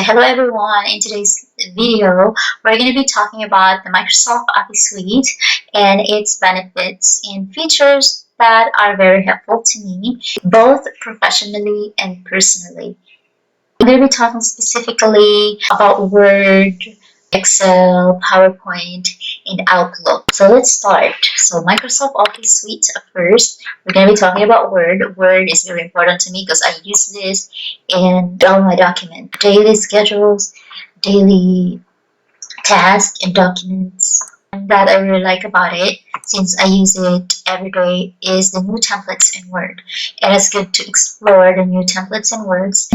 Hello everyone, in today's video we're going to be talking about the Microsoft Office Suite and its benefits and features that are very helpful to me both professionally and personally. I'm going to be talking specifically about Word, Excel, PowerPoint, and Outlook. So let's start. So Microsoft Office Suite first. We're going to be talking about Word. Word is very important to me because I use this in all my documents. Daily schedules, daily tasks, and documents. And that I really like about it, since I use it every day, is the new templates in Word. It is good to explore the new templates in Words.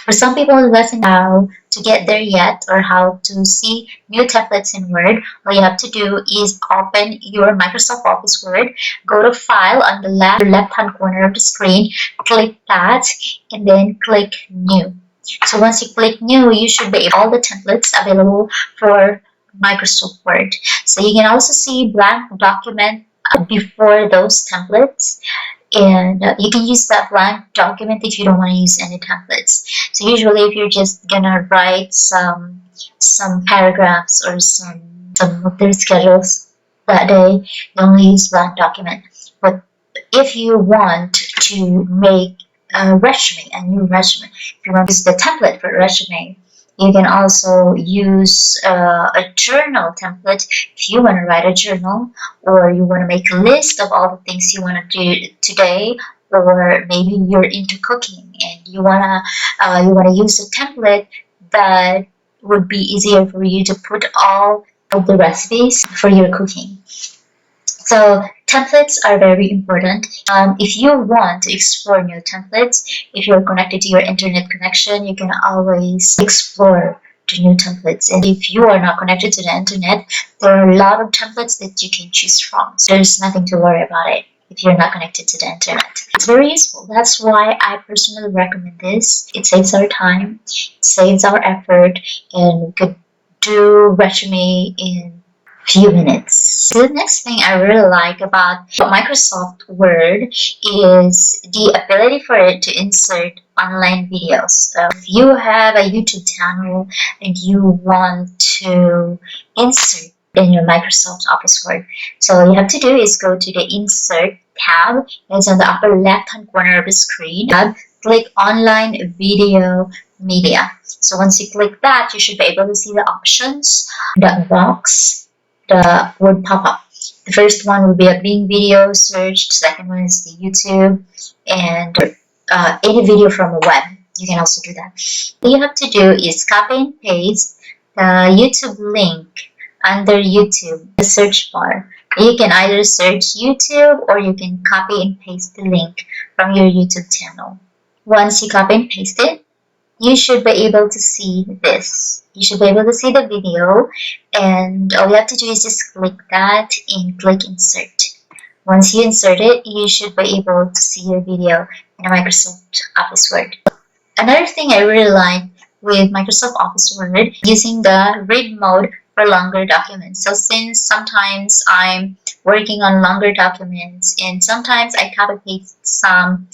For some people who doesn't know how to get there yet or how to see new templates in Word, all you have to do is open your Microsoft Office Word, go to File on the left-hand corner of the screen, click that, and then click New. So once you click New, you should be able all the templates available for Microsoft Word. So you can also see blank document before those templates. And you can use that blank document if you don't want to use any templates. So usually if you're just gonna write some paragraphs or some of their schedules that day, you only use blank document. But if you want to make a new resume, if you want to use the template for resume, you can also use a journal template if you want to write a journal, or you want to make a list of all the things you want to do today, or maybe you're into cooking and you wanna use a template that would be easier for you to put all of the recipes for your cooking. So templates are very important. If you want to explore new templates, if you're connected to your internet connection, you can always explore the new templates. And if you are not connected to the internet, there are a lot of templates that you can choose from. So there's nothing to worry about it if you're not connected to the internet. It's very useful. That's why I personally recommend this. It saves our time, it saves our effort, and we could do resume in few minutes. So the next thing I really like about Microsoft Word is the ability for it to insert online videos. So if you have a YouTube channel and you want to insert in your Microsoft Office Word, so all you have to do is go to the Insert tab. It's on the upper left hand corner of the screen. Click Online Video Media. So once you click that, you should be able to see the options, the box, the word pop up. The first one will be a Bing video search. The second one is the YouTube, and any video from a web. You can also do that. All you have to do is copy and paste the YouTube link under YouTube, the search bar. You can either search YouTube or you can copy and paste the link from your YouTube channel. Once you copy and paste it, you should be able to see this. You should be able to see the video, and all you have to do is just click that and click Insert. Once you insert it, you should be able to see your video in Microsoft Office Word. Another thing I really like with Microsoft Office Word, using the read mode for longer documents. So since sometimes I'm working on longer documents and sometimes I copy paste some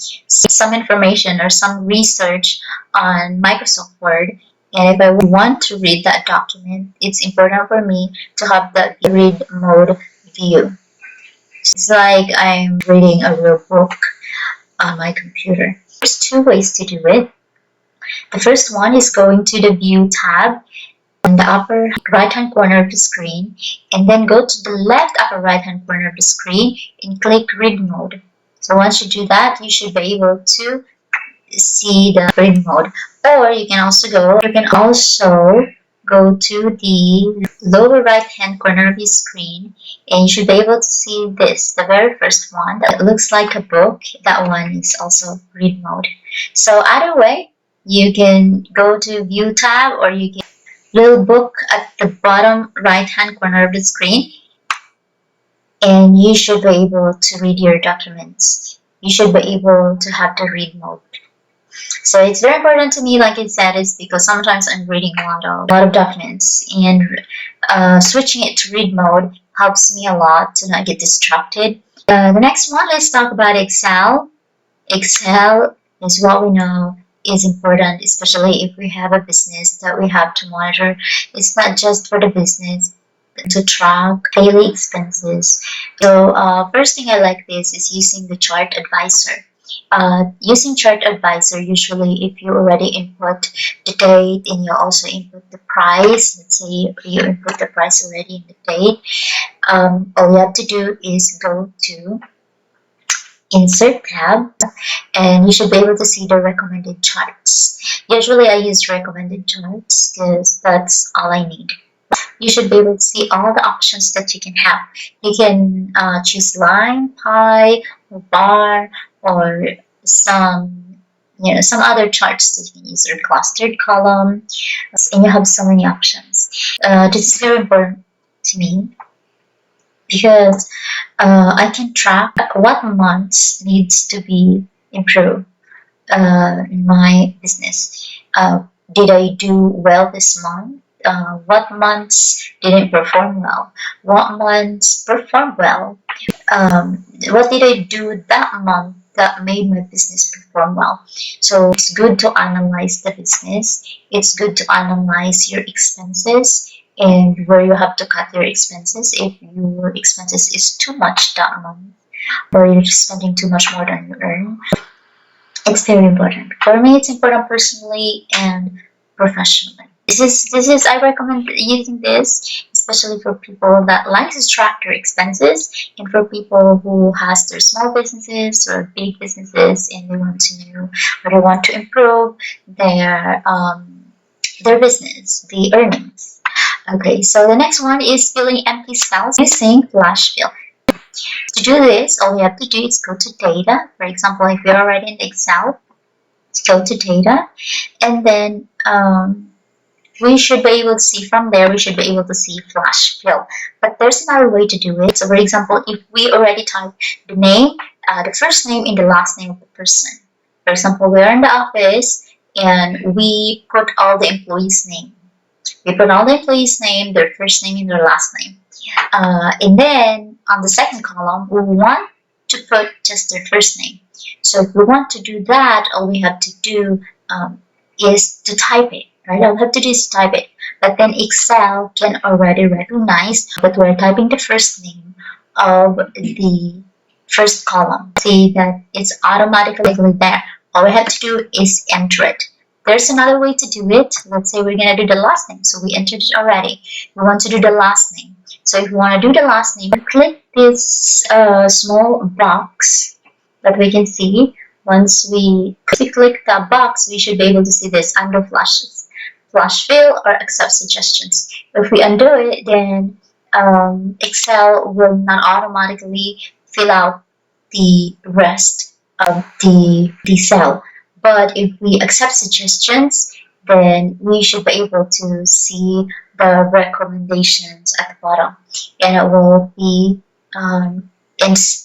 information or some research on Microsoft Word, and if I want to read that document, it's important for me to have the read mode view. It's like I'm reading a real book on my computer. There's two ways to do it. The first one is going to the View tab on the upper right hand corner of the screen, and then go to the left upper right hand corner of the screen and click Read Mode. So once you do that, you should be able to see the read mode. Or you can also go to the lower right hand corner of your screen, and you should be able to see this, the very first one that looks like a book. That one is also read mode. So either way, you can go to View tab, or you can little book at the bottom right hand corner of the screen, and you should be able to read your documents. You should be able to have the read mode. So it's very important to me, like I said, is because sometimes I'm reading a lot of documents, and switching it to read mode helps me a lot to not get distracted. The next one, let's talk about Excel. Excel is what we know is important, especially if we have a business that we have to monitor. It's not just for the business, but to track daily expenses. So first thing I like this is using the chart advisor. Using chart advisor, usually if you already input the date and you also input the price, let's say you input the price already in the date, all you have to do is go to insert tab and you should be able to see the recommended charts. Usually I use recommended charts because that's all I need. You should be able to see all the options that you can have. You can choose line, pie, or bar, or some other charts that you can use, or clustered column, and you have so many options. This is very important to me because I can track what months needs to be improved in my business. Did I do well this month? What months didn't perform well? What months performed well? What did I do that month that made my business perform well? So it's good to analyze the business. It's good to analyze your expenses and where you have to cut your expenses if your expenses is too much that month or you're spending too much more than you earn. It's very important. For me, it's important personally and professionally. This is I recommend using this, especially for people that like to track their expenses and for people who has their small businesses or big businesses and they want to know or they want to improve their business, the earnings. Okay, so the next one is filling empty cells using flash fill. To do this, all you have to do is go to data. For example, if you're already in Excel, go to data, and then we should be able to see from there, we should be able to see flash fill. But there's another way to do it. So for example, if we already type the name, the first name and the last name of the person. For example, we're in the office and we put all the employees' name. We put all the employees' name, their first name and their last name. And then on the second column, we want to put just their first name. So if we want to do that, all we have to do is to type it, right? All we have to do is type it. But then Excel can already recognize that we're typing the first name of the first column. See that it's automatically there. All we have to do is enter it. There's another way to do it. Let's say we're going to do the last name. So we entered it already. We want to do the last name. So if you want to do the last name, click this small box that we can see. Once we click that box, we should be able to see this undo flash fill or accept suggestions. If we undo it, then Excel will not automatically fill out the rest of the cell. But if we accept suggestions, then we should be able to see the recommendations at the bottom, and it will be and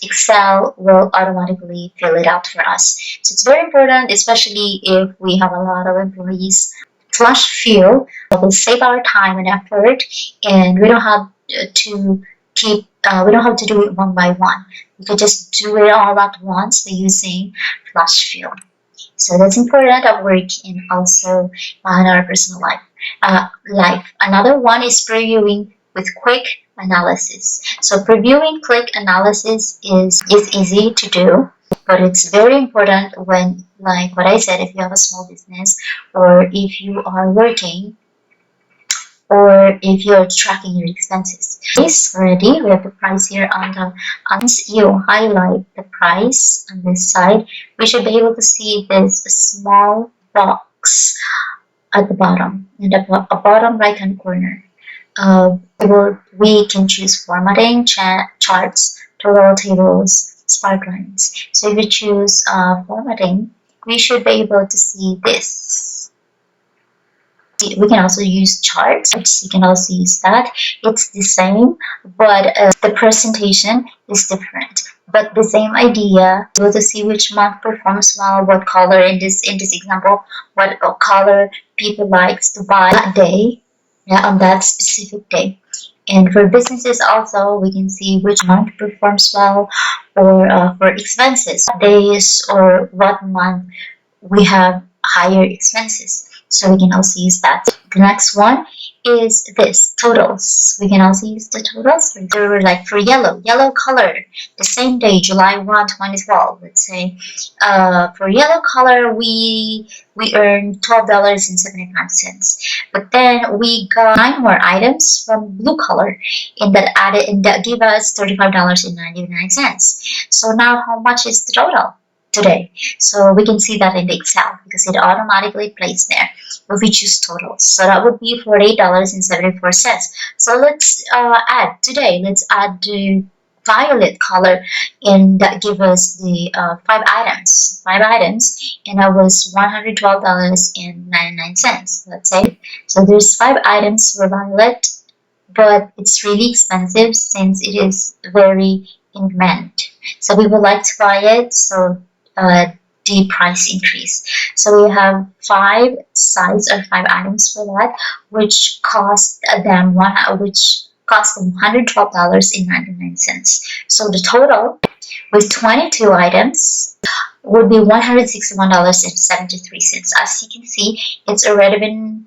Excel will automatically fill it out for us. So it's very important, especially if we have a lot of employees. Flash fill will save our time and effort, and we don't have to we don't have to do it one by one. We could just do it all at once by using flash fill. So that's important at work and also in our personal life. Another one is previewing with quick analysis. So previewing quick analysis is easy to do, but it's very important when, like what I said, if you have a small business or if you are working or if you're tracking your expenses. This already, we have the price here once you highlight the price on this side, we should be able to see this small box at the bottom, in the bottom right hand corner. We can choose formatting, charts, total tables, sparklines. So if you choose formatting, we should be able to see this. We can also use charts. You can also use that. It's the same, but the presentation is different. But the same idea. Able to see which month performs well, what color in this example, what color people likes to buy that day, on that specific day. And for businesses also, we can see which month performs well, or for expenses, days, or what month we have higher expenses. So we can also use that. The next one is this totals. We can also use the totals. There were like for yellow color, the same day, July 1, 2012. Let's say, for yellow color, we earned $12.75. But then we got 9 more items from blue color, and that gave us $35.99. So now, how much is the total today? So we can see that in the Excel because it automatically plays there if we choose totals. So that would be $48.74. So let's add today. Let's add the violet color, and that give us the 5 items, and that was $112.99. Let's say. So there's 5 items for violet, but it's really expensive since it is very in demand. So we would like to buy it, so the price increase. So we have 5 items for that, which cost them $112.99. So the total with 22 items would be $161.73. As you can see, it's already been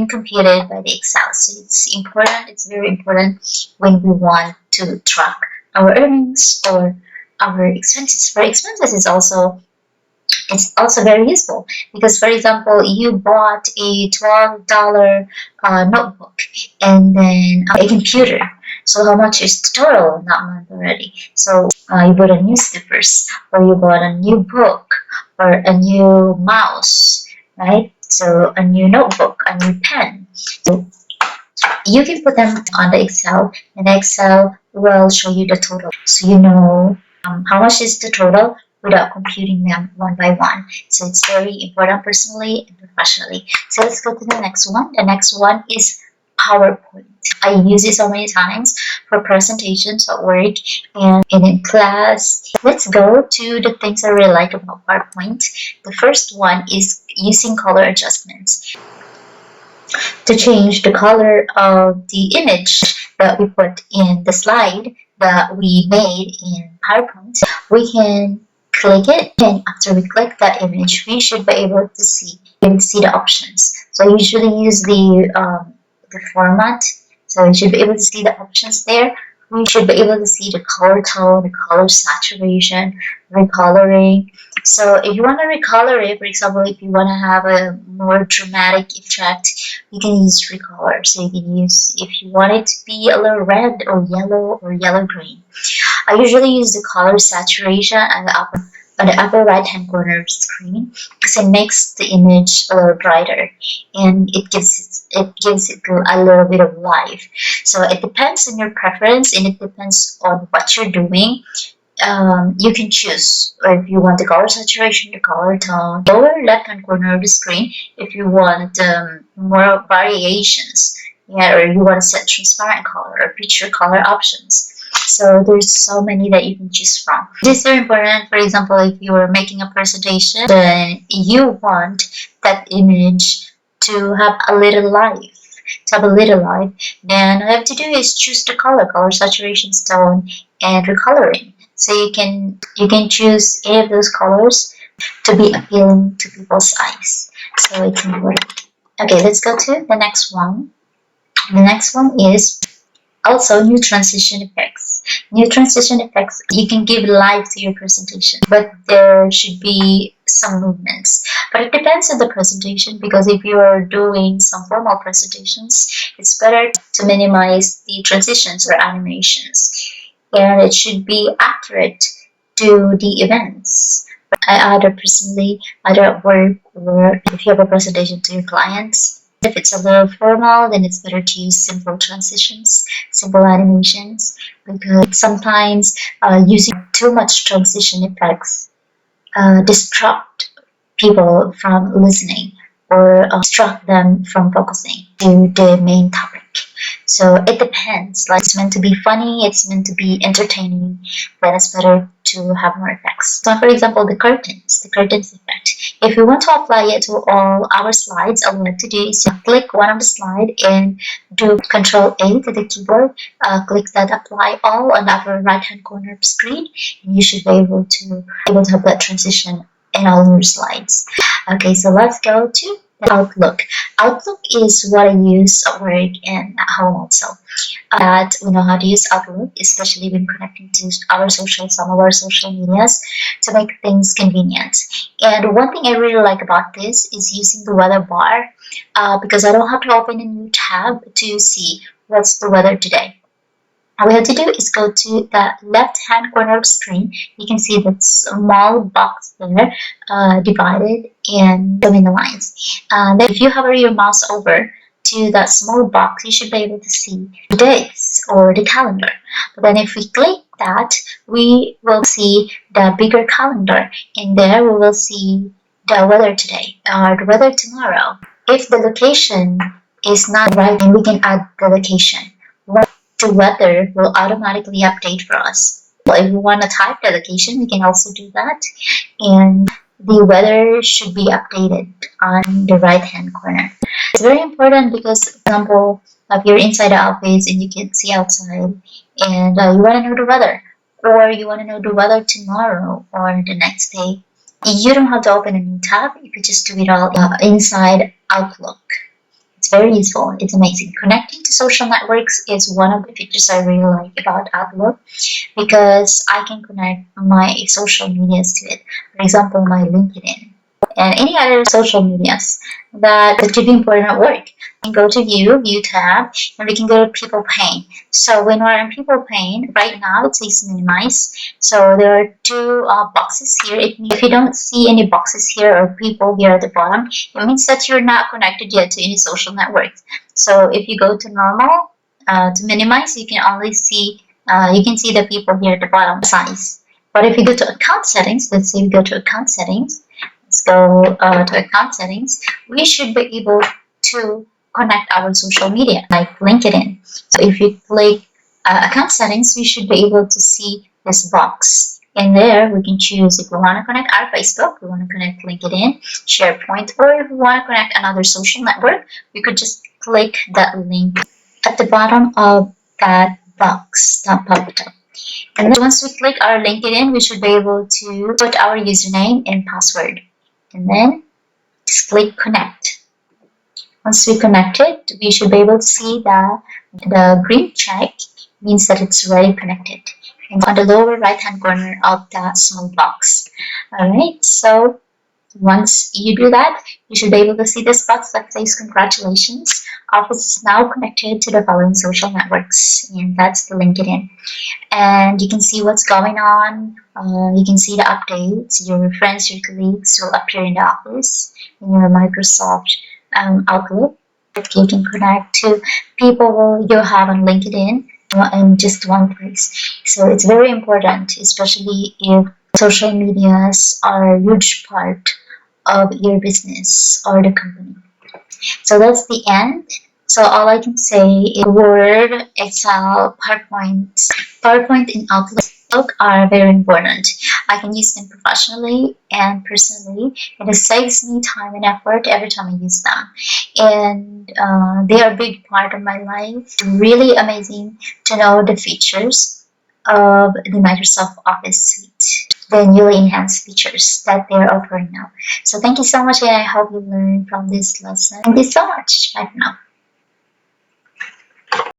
computed by the Excel. So it's important. It's very important when we want to track our earnings or our expenses. For expenses, it's also very useful because, for example, you bought a $12 notebook and then a computer. So how much is the total that month already? So you bought a new slippers, or you bought a new book, or a new mouse, right? So a new notebook, a new pen. So you can put them on the Excel, and the Excel will show you the total, so you know how much is the total without computing them one by one. So it's very important personally and professionally. So let's go to the next one. The next one is PowerPoint. I use it so many times for presentations at work and in class. Let's go to the things I really like about PowerPoint. The first one is using color adjustments. To change the color of the image that we put in the slide that we made in PowerPoint, we can click it, and after we click that image, we should be able to see the options. So I usually use the format, so you should be able to see the options there. We should be able to see the color tone, the color saturation, recoloring. So if you want to recolor it, for example, if you want to have a more dramatic effect, you can use recolor. So you can use, if you want it to be a little red or yellow green. I usually use the color saturation on the upper right hand corner of the screen because it makes the image a little brighter, and it gives it a little bit of life. So it depends on your preference, and it depends on what you're doing. You can choose if you want the color saturation, the color tone, lower left hand corner of the screen if you want more variations, yeah, or you want to set transparent color or picture color options. So there's so many that you can choose from. This is very important. For example, if you are making a presentation, then you want that image to have a little life. Then all you have to do is choose the color saturation, tone, and recoloring. So you can choose any of those colors to be appealing to people's eyes. So it's important. Okay, let's go to the next one. The next one is also new transition effects. New transition effects, you can give life to your presentation, but there should be some movements. But it depends on the presentation, because if you are doing some formal presentations, it's better to minimize the transitions or animations. And it should be accurate to the events. Either personally, either at work, or if you have a presentation to your clients. If it's a little formal, then it's better to use simple transitions, simple animations, because sometimes using too much transition effects distract people from listening, or distract them from focusing to the main topic. So it depends. Like, it's meant to be funny, it's meant to be entertaining, then it's better to have more effects. So for example, the curtains effect. If we want to apply it to all our slides, all we have to do is to click one of the slide and do Control-A to the keyboard. Click that apply all on the upper right hand corner of the screen, and you should be able to have that transition in all your slides. Okay, so let's go to the Outlook. Outlook is what I use at work and at home also. That we know how to use Outlook, especially when connecting to some of our social medias to make things convenient. And one thing I really like about this is using the weather bar because I don't have to open a new tab to see what's the weather today. All we have to do is go to the left hand corner of the screen. You can see that small box there divided in so many lines. Then if you hover your mouse over to that small box, you should be able to see the dates or the calendar. But then if we click that, we will see the bigger calendar. In there, we will see the weather today or the weather tomorrow. If the location is not right, then we can add the location. The weather will automatically update for us. Well, if we want to type the location, we can also do that. And the weather should be updated on the right hand corner. It's very important because, for example, if you're inside the office and you can see outside and you want to know the weather, or you want to know the weather tomorrow or the next day, you don't have to open a new tab. You could just do it all inside Outlook. It's very useful. It's amazing. Connecting to social networks is one of the features I really like about Outlook because I can connect my social medias to it. For example, my LinkedIn and any other social medias that could be important at work. We can go to view tab, and we can go to people pane. So when we're in people pane, right now it says minimize. So there are two boxes here. If you don't see any boxes here or people here at the bottom, it means that you're not connected yet to any social networks. So if you go to normal, to minimize, you can only see you can see the people here at the bottom size. But if you go to account settings, let's say we go to account settings, let's go to account settings, we should be able to connect our social media like LinkedIn. So if you click account settings, we should be able to see this box. In there, we can choose if we want to connect our Facebook, we want to connect LinkedIn, SharePoint, or if we want to connect another social network, we could just click that link at the bottom of that box that popped up. And then once we click our LinkedIn, we should be able to put our username and password. And then just click connect. Once we connect it, we should be able to see that the green check means that it's already connected. And on the lower right hand corner of that small box. Alright, so once you do that, you should be able to see this box that says congratulations. Office is now connected to the following social networks, and that's the LinkedIn. And you can see what's going on. You can see the updates. Your friends, your colleagues will appear in the office in your Microsoft Outlook. You can connect to people you have on LinkedIn in just one place. So it's very important, especially if social medias are a huge part of your business or the company. So that's the end. So all I can say is Word, Excel, PowerPoint and Outlook are very important. I can use them professionally and personally, and it saves me time and effort every time I use them. And they are a big part of my life. Really amazing to know the features of the Microsoft Office suite, the newly enhanced features that they're offering now. So thank you so much, and I hope you learned from this lesson. Thank you so much. Bye for now.